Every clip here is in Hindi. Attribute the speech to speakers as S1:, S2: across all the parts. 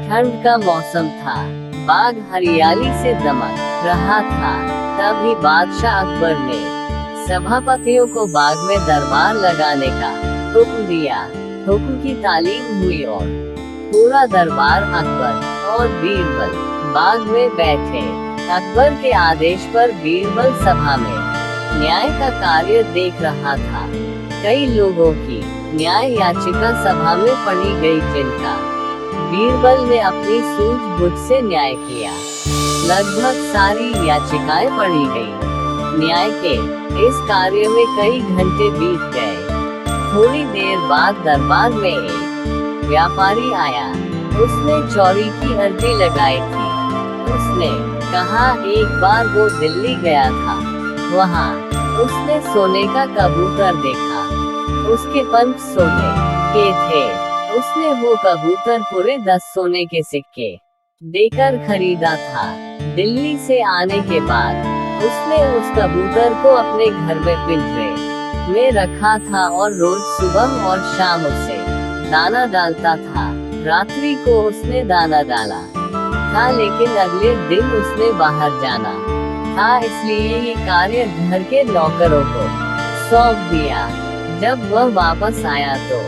S1: ठंड का मौसम था, बाग हरियाली से दमक रहा था। तभी बादशाह अकबर ने सभापतियों को बाग में दरबार लगाने का हुक्म दिया। हुक्म की तालीम हुई और पूरा दरबार अकबर और बीरबल बाग में बैठे। अकबर के आदेश पर बीरबल सभा में न्याय का कार्य देख रहा था। कई लोगों की न्याय याचिका सभा में पढ़ी गई, जिनका बीरबल ने अपनी सूझबूझ से न्याय किया। लगभग सारी याचिकाएं पढ़ी गई। न्याय के इस कार्य में कई घंटे बीत गए। थोड़ी देर बाद दरबार में एक व्यापारी आया। उसने चोरी की अर्जी लगाई थी। उसने कहा, एक बार वो दिल्ली गया था, वहाँ उसने सोने का कबूतर देखा। उसके पंख सोने के थे। उसने वो कबूतर पूरे 10 सोने के सिक्के देकर खरीदा था। दिल्ली से आने के बाद उसने उस कबूतर को अपने घर में पिंजरे में रखा था और रोज सुबह और शाम उसे दाना डालता था। रात्रि को उसने दाना डाला था, लेकिन अगले दिन उसने बाहर जाना था, इसलिए ये कार्य घर के नौकरों को सौंप दिया। जब वह वापस आया तो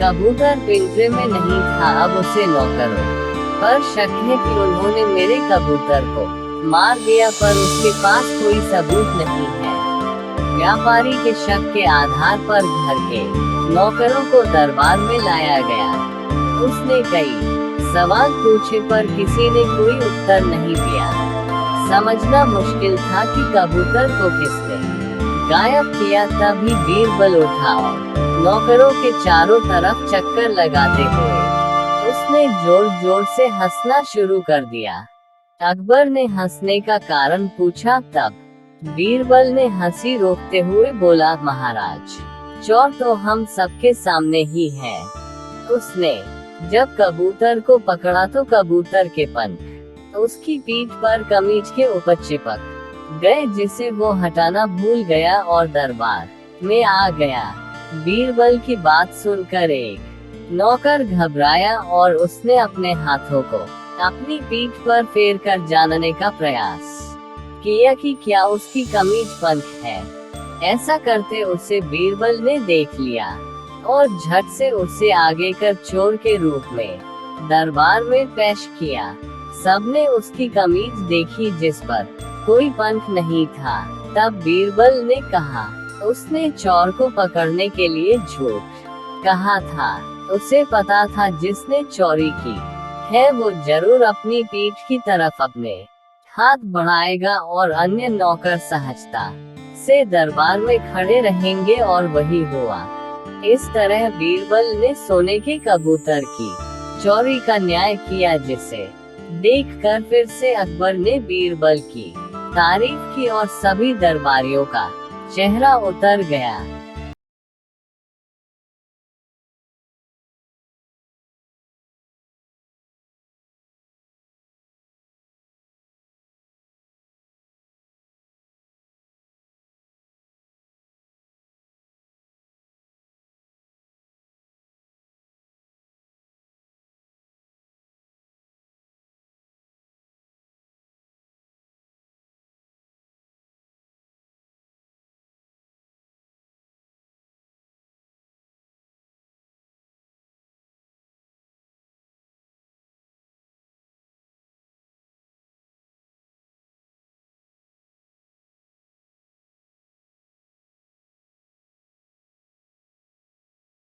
S1: कबूतर पिंजरे में नहीं था। अब उसे नौकरों पर शक है कि उन्होंने मेरे कबूतर को मार दिया, पर उसके पास कोई सबूत नहीं है। व्यापारी के शक के आधार पर घर के नौकरों को दरबार में लाया गया। उसने कई सवाल पूछे, पर किसी ने कोई उत्तर नहीं दिया। समझना मुश्किल था कि कबूतर को किसने गायब किया। तभी बीरबल उठा और नौकरों के चारों तरफ चक्कर लगाते हुए उसने जोर जोर से हंसना शुरू कर दिया। अकबर ने हंसने का कारण पूछा, तब बीरबल ने हंसी रोकते हुए बोला, महाराज, चोर तो हम सबके सामने ही है। उसने जब कबूतर को पकड़ा तो कबूतर के पंख उसकी पीठ पर कमीज के ऊपर चिपक गए, जिसे वो हटाना भूल गया और दरबार में आ गया। बीरबल की बात सुनकर एक नौकर घबराया और उसने अपने हाथों को अपनी पीठ पर फेर कर जानने का प्रयास किया कि क्या उसकी कमीज पंख है। ऐसा करते उसे बीरबल ने देख लिया और झट से उसे आगे कर चोर के रूप में दरबार में पेश किया। सबने उसकी कमीज देखी, जिस पर कोई पंख नहीं था। तब बीरबल ने कहा, उसने चोर को पकड़ने के लिए झूठ कहा था। उसे पता था जिसने चोरी की है वो जरूर अपनी पीठ की तरफ अपने हाथ बढ़ाएगा और अन्य नौकर सहजता से दरबार में खड़े रहेंगे, और वही हुआ। इस तरह बीरबल ने सोने के कबूतर की चोरी का न्याय किया, जिसे देखकर फिर से अकबर ने बीरबल की तारीफ की और सभी दरबारियों का चेहरा उतर गया।